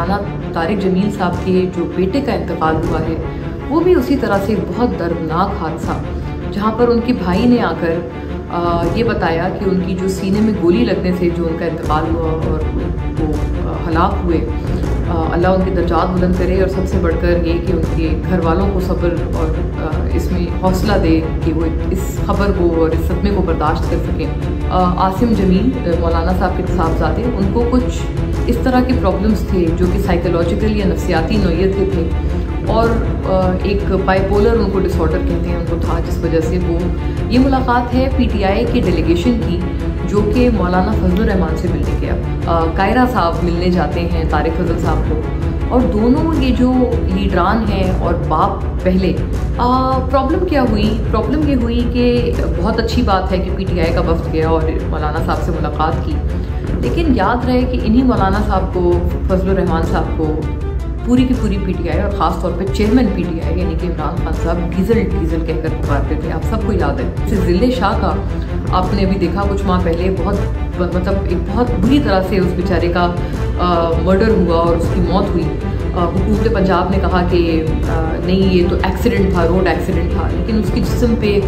मौलाना तारिक जमील साहब के जो बेटे का इंतकाल हुआ है वो भी उसी तरह से बहुत दर्दनाक हादसा, जहाँ पर उनके भाई ने आकर ये बताया कि उनकी जो सीने में गोली लगने से जो उनका इंतकाल हुआ और वो हलाक हुए, अल्लाह उनके दर्जात बुलंद करे और सबसे बढ़कर ये कि उनके घर वालों को सब्र और इसमें हौसला दे कि वो इस खबर को और इस सदमे को बर्दाश्त कर सकें। आसिम जमील मौलाना साहब के साहबजादे, उनको कुछ इस तरह के प्रॉब्लम्स थे जो कि साइकोलॉजिकल या नफ्सियाती नौइयत के थे और एक बाइपोलर उनको डिसऑर्डर कहते हैं उनको था, जिस वजह से वो ये मुलाकात है पीटीआई के डेलीगेशन की जो कि मौलाना फजलुर रहमान से मिलने गया। कायरा साहब मिलने जाते हैं तारिक फजल साहब को और दोनों ये जो लीडरान हैं और बाप पहले प्रॉब्लम क्या हुई? प्रॉब्लम ये हुई कि बहुत अच्छी बात है कि पीटीआई का वफ्द गया और मौलाना साहब से मुलाकात की, लेकिन याद रहे कि इन्हीं मौलाना साहब को, फजलुर रहमान साहब को पूरी की पूरी पीटीआई और ख़ास तौर पे चेयरमैन पीटीआई यानी कि इमरान खान साहब डीजल कहकर पुकारते थे। आप सबको याद है। ज़िले शाह का आपने अभी देखा कुछ माह पहले, एक बहुत बुरी तरह से उस बेचारे का मर्डर हुआ और उसकी मौत हुई। हुकूमत पंजाब ने कहा कि नहीं ये तो एक्सीडेंट था, रोड एक्सीडेंट था, लेकिन उसके जिस्म पे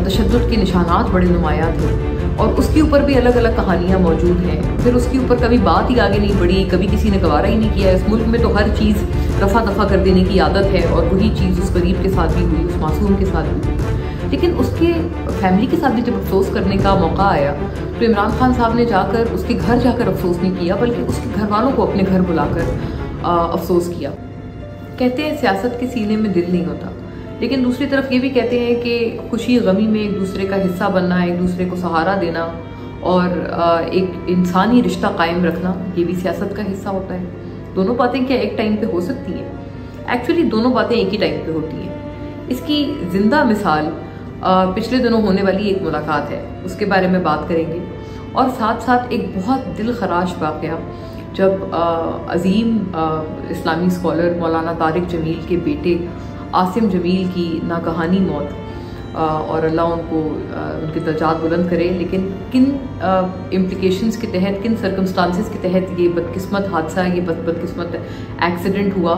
तशद्दुद के निशानात बड़े नुमायाँ थे और उसके ऊपर भी अलग अलग कहानियाँ मौजूद हैं। फिर उसके ऊपर कभी बात ही आगे नहीं बढ़ी, कभी किसी ने गवारा ही नहीं किया। इस मुल्क में तो हर चीज़ रफा दफा कर देने की आदत है और वही चीज़ उस गरीब के साथ भी हुई, उस मासूम के साथ भी हुई। लेकिन उसके फैमिली के साथ भी जब अफसोस करने का मौका आया तो इमरान खान साहब ने जाकर उसके घर जाकर अफसोस नहीं किया, बल्कि उसके घर वालों को अपने घर बुलाकर अफसोस किया। कहते हैं सियासत के सीने में दिल नहीं होता, लेकिन दूसरी तरफ ये भी कहते हैं कि खुशी गमी में एक दूसरे का हिस्सा बनना, एक दूसरे को सहारा देना और एक इंसानी रिश्ता कायम रखना, ये भी सियासत का हिस्सा होता है। दोनों बातें क्या एक टाइम पे हो सकती हैं? एक्चुअली दोनों बातें एक ही टाइम पे होती हैं। इसकी जिंदा मिसाल पिछले दिनों होने वाली एक मुलाकात है, उसके बारे में बात करेंगे और साथ साथ एक बहुत दिल खराश वाक़या जब अजीम इस्लामी स्कॉलर मौलाना तारिक जमील के बेटे आसिम जमील की नागहानी मौत और अल्लाह उनको उनके दर्जात बुलंद करे, लेकिन किन इम्प्लिकेशंस के तहत, किन सर्कमस्टांसिस के तहत ये बदकिस्मत हादसा, ये बदकिस्मत एक्सीडेंट हुआ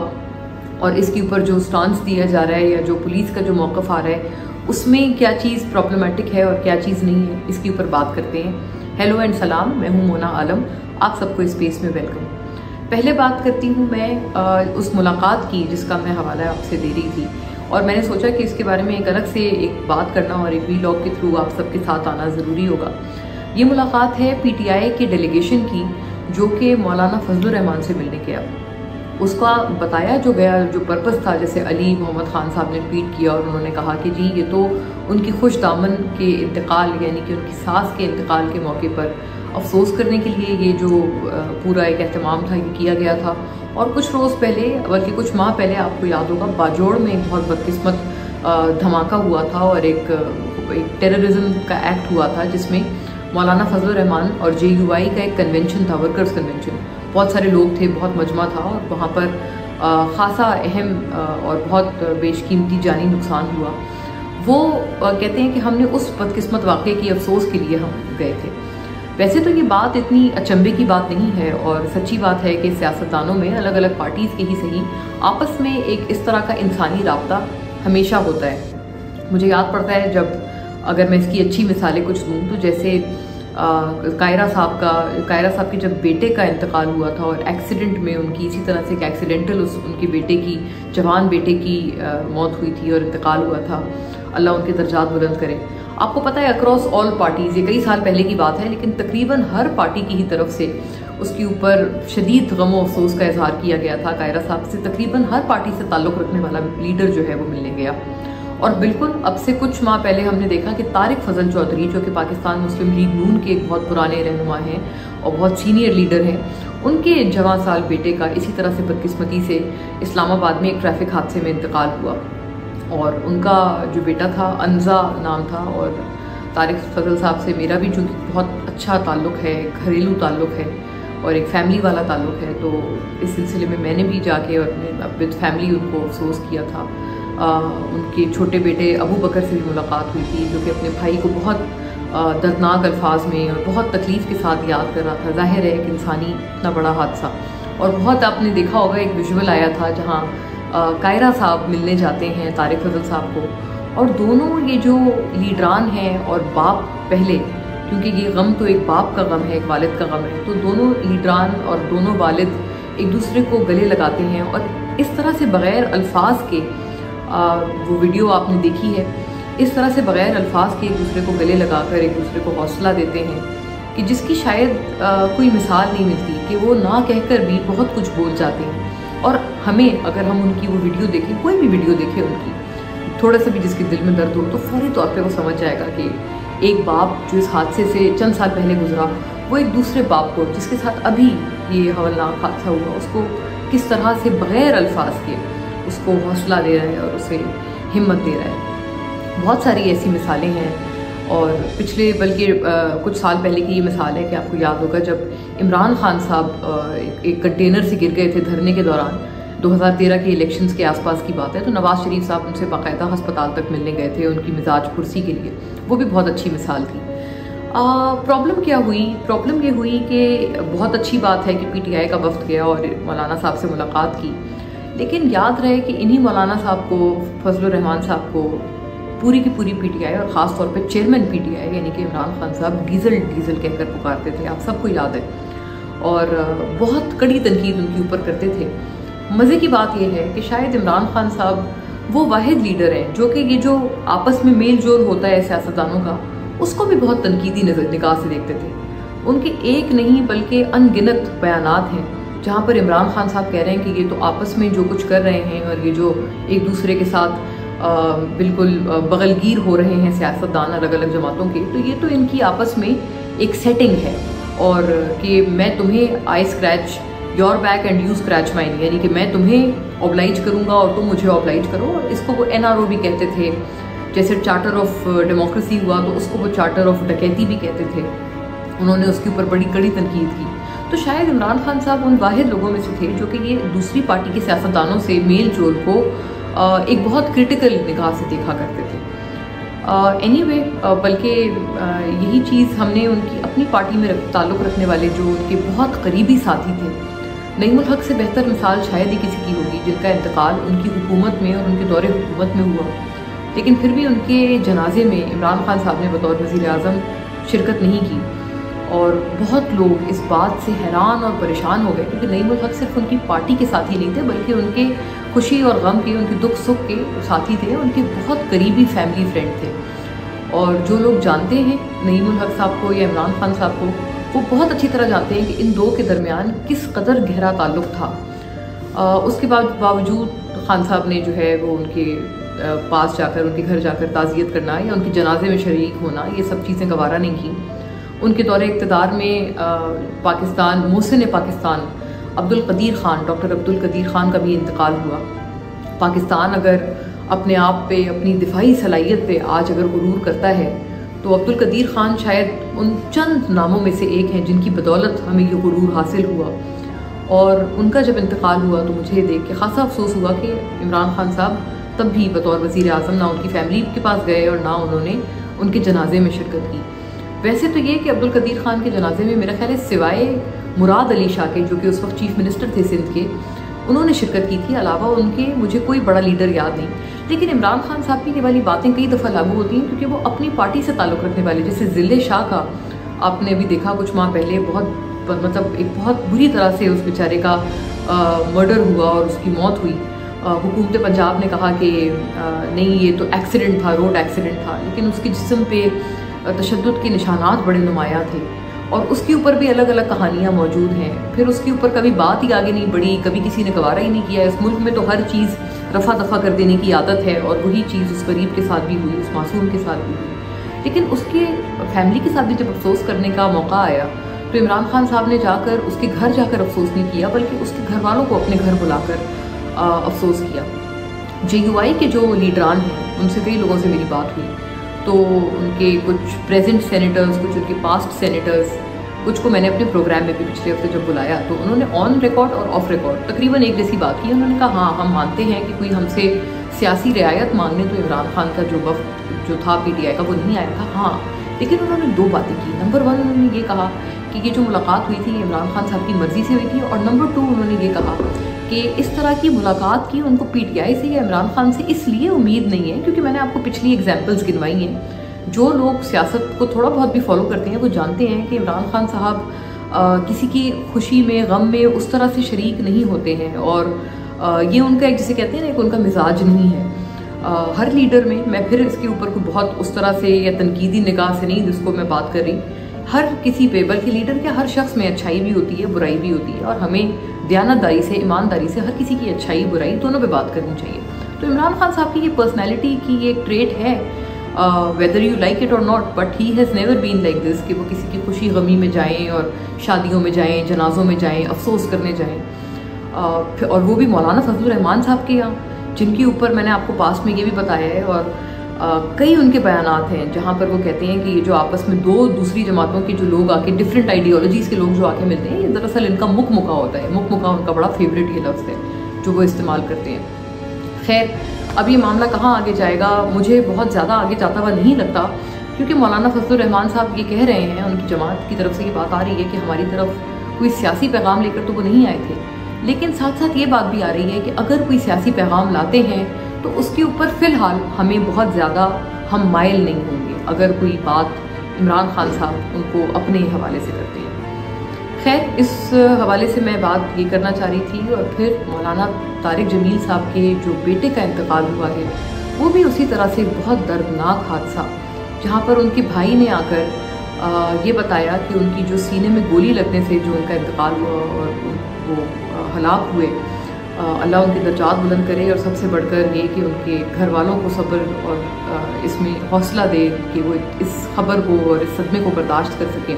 और इसके ऊपर जो स्टांस दिया जा रहा है या जो पुलिस का जो मौक़िफ़ आ रहा है उसमें क्या चीज़ प्रॉब्लमेटिक है और क्या चीज़ नहीं है, इसके ऊपर बात करते हैं। हेलो एंड सलाम, मैं हूँ मोना आलम, आप सबको इस स्पेस में वेलकम। पहले बात करती हूँ मैं उस मुलाकात की जिसका मैं हवाला आपसे दे रही थी और मैंने सोचा कि इसके बारे में एक अलग से एक बात करना और एक वीलॉग के थ्रू आप सबके साथ आना ज़रूरी होगा। ये मुलाकात है पीटीआई के डेलीगेशन की जो कि मौलाना फजलुर रहमान से मिलने गया। उसका बताया जो गया जो पर्पस था, जैसे अली मोहम्मद ख़ान साहब ने ट्वीट किया और उन्होंने कहा कि जी ये तो उनकी खुश दामन के इंतकाल यानी कि उनकी सास के इंतकाल के मौके पर अफसोस करने के लिए ये जो पूरा एक एहतमाम था ये किया गया था। और कुछ रोज़ पहले, बल्कि कुछ माह पहले, आपको याद होगा बाजोड़ में एक बहुत बदकिस्मत धमाका हुआ था और एक टेररिज्म का एक्ट हुआ था जिसमें मौलाना फजलुर रहमान और JUI का एक कन्वेंशन था, वर्कर्स कन्वेंशन। बहुत सारे लोग थे, बहुत मजमा था और वहाँ पर ख़ासा अहम और बहुत बेशकीमती जानी नुकसान हुआ। वो कहते हैं कि हमने उस बदकिस्मत वाक़े की अफसोस के लिए हम गए थे। वैसे तो ये बात इतनी अचंभे की बात नहीं है और सच्ची बात है कि सियासतदानों में अलग अलग पार्टीज़ के ही सही आपस में एक इस तरह का इंसानी राब्ता हमेशा होता है। मुझे याद पड़ता है जब, अगर मैं इसकी अच्छी मिसालें कुछ दूँ तो जैसे कायरा साहब के जब बेटे का इंतकाल हुआ था और एक्सीडेंट में उनकी इसी तरह से एक एक्सीडेंटल उनके बेटे की, जवान बेटे की मौत हुई थी और इंतकाल हुआ था। अल्लाह उनके दर्जात बुलंद करे। आपको पता है अक्रॉस ऑल पार्टीज़, ये कई साल पहले की बात है, लेकिन तकरीबन हर पार्टी की ही तरफ से उसके ऊपर शदीद गम अफसोस का इजहार किया गया था। कायरा साहब से तकरीबन हर पार्टी से ताल्लुक़ रखने वाला लीडर जो है वो मिलने गया। और बिल्कुल अब से कुछ माह पहले हमने देखा कि तारिक फजल चौधरी जो कि पाकिस्तान मुस्लिम लीग नून के एक बहुत पुराने रहनुमा हैं और बहुत सीनियर लीडर हैं, उनके जवां साल बेटे का इसी तरह से बदकिस्मती से इस्लामाबाद में एक ट्रैफिक हादसे में इंतकाल हुआ। और उनका जो बेटा था अनजा नाम था और तारिक फजल साहब से मेरा भी चूँकि बहुत अच्छा ताल्लुक़ है, घरेलू ताल्लुक़ है और एक फ़ैमिली वाला ताल्लुक़ है, तो इस सिलसिले में मैंने भी जाके और अपने विद फैमिली उनको अफसोस किया था। उनके छोटे बेटे अबू बकर से भी मुलाकात हुई थी जो कि अपने भाई को बहुत दर्दनाक अल्फाज में और बहुत तकलीफ़ के साथ याद कर रहा था। ज़ाहिर है कि इंसानी इतना बड़ा हादसा और बहुत आपने देखा होगा एक विजुअल आया था जहाँ कायरा साहब मिलने जाते हैं तारिक फजल साहब को, और दोनों ये जो लीडरान हैं और बाप पहले, क्योंकि ये गम तो एक बाप का गम है, एक वालिद का गम है, तो दोनों लीडरान और दोनों वालिद एक दूसरे को गले लगाते हैं और इस तरह से बग़ैर अल्फाज के, वो वीडियो आपने देखी है, इस तरह से बग़ैर अल्फाज के एक दूसरे को गले लगाकर एक दूसरे को हौसला देते हैं कि जिसकी शायद कोई मिसाल नहीं मिलती, कि वो ना कहकर भी बहुत कुछ बोल जाते हैं। और हमें, अगर हम उनकी वो वीडियो देखें, कोई भी वीडियो देखें उनकी, थोड़ा सा भी जिसके दिल में दर्द हो तो फौरी तौर पे वो समझ जाएगा कि एक बाप जो इस हादसे से चंद साल पहले गुजरा, वो एक दूसरे बाप को, जिसके साथ अभी ये हवलनाक हादसा हुआ, उसको किस तरह से बग़ैर अल्फाज के उसको हौसला दे रहा है और उसे हिम्मत दे रहा है। बहुत सारी ऐसी मिसालें हैं। और पिछले बल्कि कुछ साल पहले की ये मिसाल है कि आपको याद होगा जब इमरान खान साहब एक कंटेनर से गिर गए थे धरने के दौरान, 2013 के इलेक्शंस के आसपास की बात है, तो नवाज़ शरीफ साहब उनसे बाकायदा हस्पताल तक मिलने गए थे उनकी मिजाज कुर्सी के लिए। वो भी बहुत अच्छी मिसाल थी। प्रॉब्लम क्या हुई? प्रॉब्लम ये हुई कि बहुत अच्छी बात है कि PTI का वफ्द गया और मौलाना साहब से मुलाकात की, लेकिन याद रहे कि इन्हीं मौलाना साहब को, फजलुर रहमान साहब को, पूरी की पूरी PTI और ख़ास तौर पे चेयरमैन PTI यानी कि इमरान खान साहब डीजल डीजल कहकर पुकारते थे, आप सबको याद है, और बहुत कड़ी तनकीद उनके ऊपर करते थे। मज़े की बात यह है कि शायद इमरान खान साहब वो वाहिद लीडर हैं जो कि ये जो आपस में मेल जोल होता है सियासतदानों का, उसको भी बहुत तनकीदी निगाह से देखते थे। उनके एक नहीं बल्कि अनगिनत बयानात हैं जहाँ पर इमरान खान साहब कह रहे हैं कि ये तो आपस में जो कुछ कर रहे हैं और ये जो एक दूसरे के साथ बिल्कुल बगलगीर हो रहे हैं सियासतदान अलग अलग जमातों के, तो ये तो इनकी आपस में एक सेटिंग है, और कि मैं तुम्हें आई scratch your back and you scratch mine, यानी कि मैं तुम्हें ऑब्लाइज करूँगा और तुम मुझे ऑब्लाइज करो। और इसको वो NRO भी कहते थे, जैसे चार्टर ऑफ डेमोक्रेसी हुआ तो उसको वो चार्टर ऑफ डकैती भी कहते थे। उन्होंने उसके ऊपर बड़ी कड़ी तनकीद की। तो शायद इमरान खान साहब उन वाहिद लोगों में से थे जो कि ये दूसरी पार्टी के सियासतदानों से मेल जोल को एक बहुत क्रिटिकल निगाह से देखा करते थे। एनीवे, बल्कि यही चीज़ हमने उनकी अपनी पार्टी में ताल्लुक़ रखने वाले जो उनके बहुत करीबी साथी थे, नईमुल हक से बेहतर मिसाल शायद ही किसी की होगी, जिनका इंतकाल उनकी हुकूमत में और उनके दौरे हुकूमत में हुआ, लेकिन फिर भी उनके जनाजे में इमरान खान साहब ने बतौर वज़ीर आज़म शिरकत नहीं की। और बहुत लोग इस बात से हैरान और परेशान हो गए क्योंकि नईमुल हक सिर्फ उनकी पार्टी के साथी नहीं थे, बल्कि उनके खुशी और गम के, उनके दुख सुख के साथी थे, उनके बहुत करीबी फैमिली फ्रेंड थे। और जो लोग जानते हैं नईमुल हक साहब को या इमरान खान साहब को, वो बहुत अच्छी तरह जानते हैं कि इन दो के दरमियान किस कदर गहरा ताल्लुक़ था। उसके बावजूद खान साहब ने जो है वो उनके पास जाकर, उनके घर जाकर ताज़ियत करना या उनके जनाजे में शरीक होना, ये सब चीज़ें गवारा नहीं की। उनके दौरे इक़्तिदार में पाकिस्तान, मोहसिन पाकिस्तान अब्दुल कदीर ख़ान, डॉक्टर अब्दुल कदीर ख़ान का भी इंतकाल हुआ। पाकिस्तान अगर अपने आप पे, अपनी दिफाई सलाहियत पे आज अगर गुरूर करता है तो अब्दुल कदीर ख़ान शायद उन चंद नामों में से एक हैं जिनकी बदौलत हमें ये गुरूर हासिल हुआ। और उनका जब इंतकाल हुआ तो मुझे देख के ख़ासा अफसोस हुआ कि इमरान खान साहब तब भी बतौर वज़ीर आज़म ना उनकी फैमिली के पास गए और ना उन्होंने उनके जनाजे में शिरकत की। वैसे तो ये कि अब्दुल कदीर ख़ान के जनाजे में मेरा ख्याल है सिवाय मुराद अली शाह के, जो कि उस वक्त चीफ मिनिस्टर थे सिंध के, उन्होंने शिरकत की थी, अलावा उनके मुझे कोई बड़ा लीडर याद नहीं। लेकिन इमरान खान साहब की ये वाली बातें कई दफ़ा लागू होती हैं क्योंकि वो अपनी पार्टी से ताल्लुक़ रखने वाले, जैसे ज़िले शाह का आपने अभी देखा कुछ माह पहले, बहुत मतलब एक बहुत बुरी तरह से उस बेचारे का मर्डर हुआ और उसकी मौत हुई। हुकूमत पंजाब ने कहा कि नहीं ये तो एक्सीडेंट था, रोड एक्सीडेंट था, लेकिन उसके जिस्म पे तशद्दुद के निशानात बड़े नुमायाँ थे और उसके ऊपर भी अलग अलग कहानियाँ मौजूद हैं। फिर उसके ऊपर कभी बात ही आगे नहीं बढ़ी, कभी किसी ने गवारा ही नहीं किया। इस मुल्क में तो हर चीज़ रफ़ा दफ़ा कर देने की आदत है और वही चीज़ उस गरीब के साथ भी हुई, उस मासूम के साथ भी हुई। लेकिन उसके फैमिली के साथ भी जब अफसोस करने का मौका आया तो इमरान खान साहब ने जाकर उसके घर जाकर अफसोस नहीं किया, बल्कि उसके घर वालों को अपने घर बुलाकर अफसोस किया। JUI के जो लीडरान हैं उनसे कई लोगों से मेरी बात हुई, तो उनके कुछ प्रेजेंट सेनेटर्स, कुछ उनके पास्ट सेनेटर्स, कुछ को मैंने अपने प्रोग्राम में भी पिछले हफ्ते जब बुलाया तो उन्होंने ऑन रिकॉर्ड और ऑफ रिकॉर्ड तकरीबन एक जैसी बात की। उन्होंने कहा हाँ हम मानते हैं कि कोई हमसे सियासी रियायत मांगने तो इमरान खान का जो वफ्द जो था PTI का वो नहीं आया था, हाँ, लेकिन उन्होंने दो बातें की। नंबर 1 उन्होंने ये कहा कि ये जो मुलाकात हुई थी इमरान खान साहब की मर्ज़ी से हुई थी, और नंबर 2 उन्होंने ये कहा कि इस तरह की मुलाकात की उनको पीटीआई से या इमरान खान से इसलिए उम्मीद नहीं है क्योंकि मैंने आपको पिछली एग्जाम्पल्स गिनवाई हैं। जो लोग सियासत को थोड़ा बहुत भी फॉलो करते हैं वो जानते हैं कि इमरान खान साहब किसी की खुशी में गम में उस तरह से शरीक नहीं होते हैं, और ये उनका एक जिसे कहते हैं ना कि उनका मिजाज नहीं है। हर लीडर में, मैं फिर इसके ऊपर को बहुत उस तरह से या तनकीदी निगाह से नहीं जिसको मैं बात कर रही, हर किसी पे, बल्कि लीडर के हर शख्स में अच्छाई भी होती है, बुराई भी होती है, और हमें दयानतदारी से, ईमानदारी से हर किसी की अच्छाई बुराई दोनों पे बात करनी चाहिए। तो इमरान खान साहब की ये पर्सनैलिटी की ये एक ट्रेट है, वेदर यू लाइक इट और not, but he has never been like this कि वो किसी की खुशी गमी में जाएँ और शादियों में जाएँ, जनाजों में जाएँ, अफसोस करने जाएँ, और वो भी मौलाना फजलुर रहमान साहब के यहाँ, जिनके ऊपर मैंने आपको पास में ये भी बताया है, और कई उनके बयानात हैं जहाँ पर वो कहते हैं कि ये जो आपस में दो दूसरी जमातों के जो लोग आके, डिफरेंट आइडियोलॉजीज़ के लोग जो आके मिलते हैं, ये दरअसल इनका मुका होता है। मुका उनका बड़ा फेवरेट ये लफ्ज़ है जो वो इस्तेमाल करते हैं। खैर, अब ये मामला कहाँ आगे जाएगा मुझे बहुत ज़्यादा आगे जाता हुआ नहीं लगता, क्योंकि मौलाना फजलुर रहमान साहब ये कह रहे हैं, उनकी जमात की तरफ से ये बात आ रही है कि हमारी तरफ कोई सियासी पैगाम लेकर तो वो नहीं आए थे, लेकिन साथ साथ ये बात भी आ रही है कि अगर कोई सियासी पैगाम लाते हैं तो उसके ऊपर फ़िलहाल हमें बहुत ज़्यादा हम माइल नहीं होंगे अगर कोई बात इमरान खान साहब उनको अपने हवाले से करते हैं। खैर, इस हवाले से मैं बात ये करना चाह रही थी, और फिर मौलाना तारिक जमील साहब के जो बेटे का इंतकाल हुआ है वो भी उसी तरह से बहुत दर्दनाक हादसा, जहाँ पर उनके भाई ने आकर ये बताया कि उनकी जो सीने में गोली लगने से जो उनका इंतकाल हुआ और वो हलाक हुए, अल्लाह उनके दर्जात बुलंद करे, और सबसे बढ़कर ये कि उनके घर वालों को सब्र और इसमें हौसला दे कि वो इस खबर को और इस सदमे को बर्दाश्त कर सकें।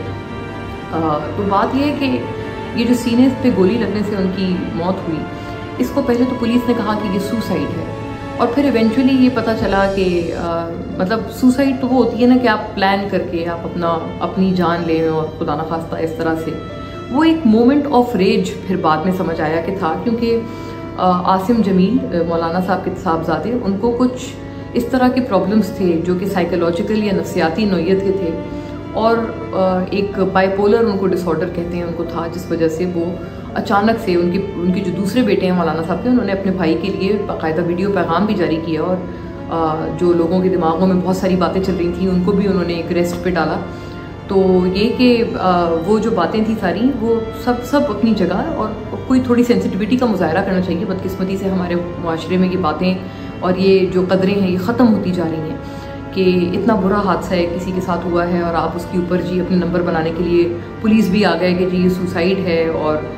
तो बात यह है कि ये जो सीने पे गोली लगने से उनकी मौत हुई, इसको पहले तो पुलिस ने कहा कि ये सुसाइड है, और फिर इवेंचुअली ये पता चला कि मतलब सुसाइड तो वो होती है ना कि आप प्लान करके आप अपनी जान लें, और खुदा न खास्ता इस तरह से, वो एक मोमेंट ऑफ रेज फिर बाद में समझ आया कि था, क्योंकि आसिम जमील मौलाना साहब के साहबजादे, उनको कुछ इस तरह के प्रॉब्लम्स थे जो कि साइकोलॉजिकल या नफ्सियाती नौइयत के थे, और एक बाइपोलर उनको डिसऑर्डर कहते हैं उनको था, जिस वजह से वो अचानक से उनके जो दूसरे बेटे हैं मौलाना साहब के, उन्होंने अपने भाई के लिए बाकायदा वीडियो पैगाम भी जारी किया, और जो लोगों के दिमागों में बहुत सारी बातें चल रही थी उनको भी उन्होंने एक रेस्ट पे डाला। तो ये कि वो जो बातें थी सारी वो सब अपनी जगह, और कोई थोड़ी सेंसिटिविटी का मुजाहरा करना चाहिए। बदकिस्मती से हमारे मुआशरे में ये बातें और ये जो कदरें हैं ये ख़त्म होती जा रही हैं कि इतना बुरा हादसा है किसी के साथ हुआ है, और आप उसके ऊपर जी अपने नंबर बनाने के लिए पुलिस भी आ गए कि जी ये सुसाइड है, और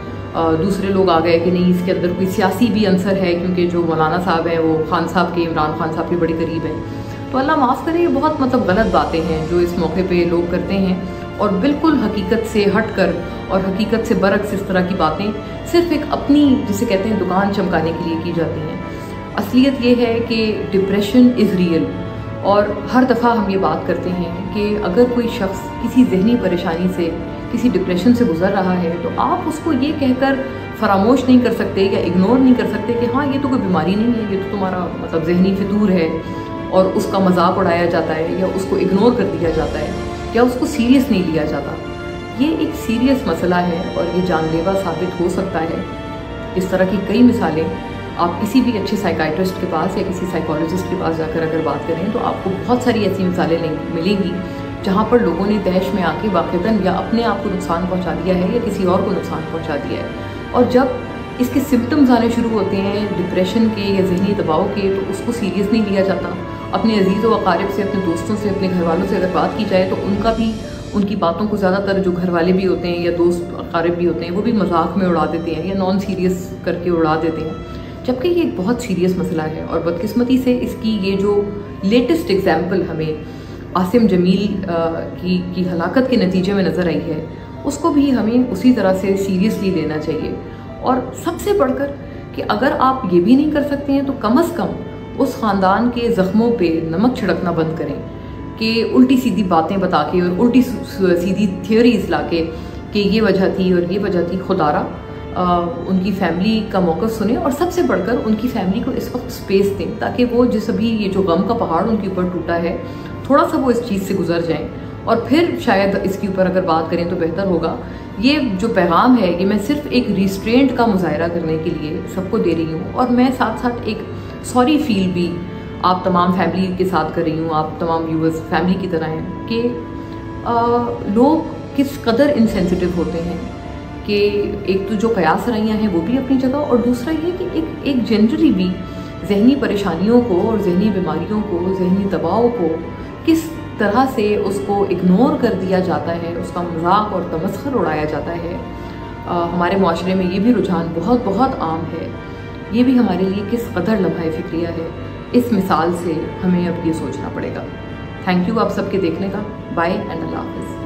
दूसरे लोग आ गए कि नहीं इसके अंदर कोई सियासी भी अंसर है, क्योंकि जो मौलाना साहब हैं वो खान साहब के, इमरान खान साहब के बड़े करीब हैं। तो अल्लाह माफ़ करे, ये बहुत मतलब गलत बातें हैं जो इस मौके पे लोग करते हैं, और बिल्कुल हकीकत से हट कर और हकीकत से बरक्स इस तरह की बातें सिर्फ एक अपनी, जिसे कहते हैं, दुकान चमकाने के लिए की जाती हैं। असलियत ये है कि डिप्रेशन इज़ रियल, और हर दफ़ा हम ये बात करते हैं कि अगर कोई शख्स किसी जहनी परेशानी से, किसी डिप्रेशन से गुजर रहा है, तो आप उसको ये कहकर फरामोश नहीं कर सकते या इग्नोर नहीं कर सकते कि हाँ ये तो कोई बीमारी नहीं है, ये तो तुम्हारा मतलब जहनी फितूर है, और उसका मजाक उड़ाया जाता है या उसको इग्नोर कर दिया जाता है या उसको सीरियस नहीं लिया जाता। ये एक सीरियस मसला है और ये जानलेवा साबित हो सकता है। इस तरह की कई मिसालें आप किसी भी अच्छे साइकाइट्रिस्ट के पास या किसी साइकोलॉजिस्ट के पास जाकर अगर बात करें तो आपको बहुत सारी ऐसी मिसालें मिलेंगी जहाँ पर लोगों ने तहश में आके वाक़तन या अपने आप को नुकसान पहुँचा दिया है या किसी और को नुकसान पहुँचा दिया है। और जब इसके सिम्टम्स आने शुरू होते हैं डिप्रेशन के या जहनी दबाव के, तो उसको सीरियस नहीं लिया जाता। अपने अजीज़ व अकारिब से, अपने दोस्तों से, अपने घर वालों से अगर बात की जाए तो उनका भी, उनकी बातों को ज़्यादातर जो घर वाले भी होते हैं या दोस्त अकारिब भी होते हैं वो भी मजाक में उड़ा देते हैं या नॉन सीरियस करके उड़ा देते हैं, जबकि ये एक बहुत सीरियस मसला है। और बदकिस्मती से इसकी ये जो लेटेस्ट एग्जाम्पल हमें आसिम जमील की हलाकत के नतीजे में नज़र आई है, उसको भी हमें उसी तरह से सीरियसली लेना चाहिए। और सबसे बढ़कर कि अगर आप ये भी नहीं कर सकते हैं तो कम अज़ कम उस ख़ानदान के ज़ख्मों पे नमक छिड़कना बंद करें कि उल्टी सीधी बातें बता के और उल्टी सीधी थियोरीज ला के कि ये वजह थी और ये वजह थी। खुदारा उनकी फैमिली का मौक़िफ़ सुने और सबसे बढ़कर उनकी फैमिली को इस वक्त स्पेस दें ताकि वो जिस अभी ये जो गम का पहाड़ उनके ऊपर टूटा है थोड़ा सा वो इस चीज़ से गुजर जाएं और फिर शायद इसके ऊपर अगर बात करें तो बेहतर होगा। ये जो पैगाम है ये मैं सिर्फ एक रिस्ट्रेंट का मुजाहरा करने के लिए सबको दे रही हूँ, और मैं साथ साथ एक सॉरी फील भी आप तमाम फैमिली के साथ कर रही हूँ। आप तमाम व्यूअर्स फैमिली की तरह हैं कि लोग किस कदर इनसेंसिटिव होते हैं, कि एक तो जो कयास रहियाँ हैं वो भी अपनी जगह, और दूसरा ये कि एक जनरली भी जहनी परेशानियों को और जहनी बीमारियों को, जहनी दबाव को किस तरह से उसको इग्नोर कर दिया जाता है, उसका मजाक और तमस्खर उड़ाया जाता है। हमारे माशरे में ये भी रुझान बहुत बहुत आम है। ये भी हमारे लिए किस कदर लम्हा फ़िक्रिया है, इस मिसाल से हमें अब ये सोचना पड़ेगा। थैंक यू आप सबके देखने का। बाय एंड अल्लाह हाफ़िज़।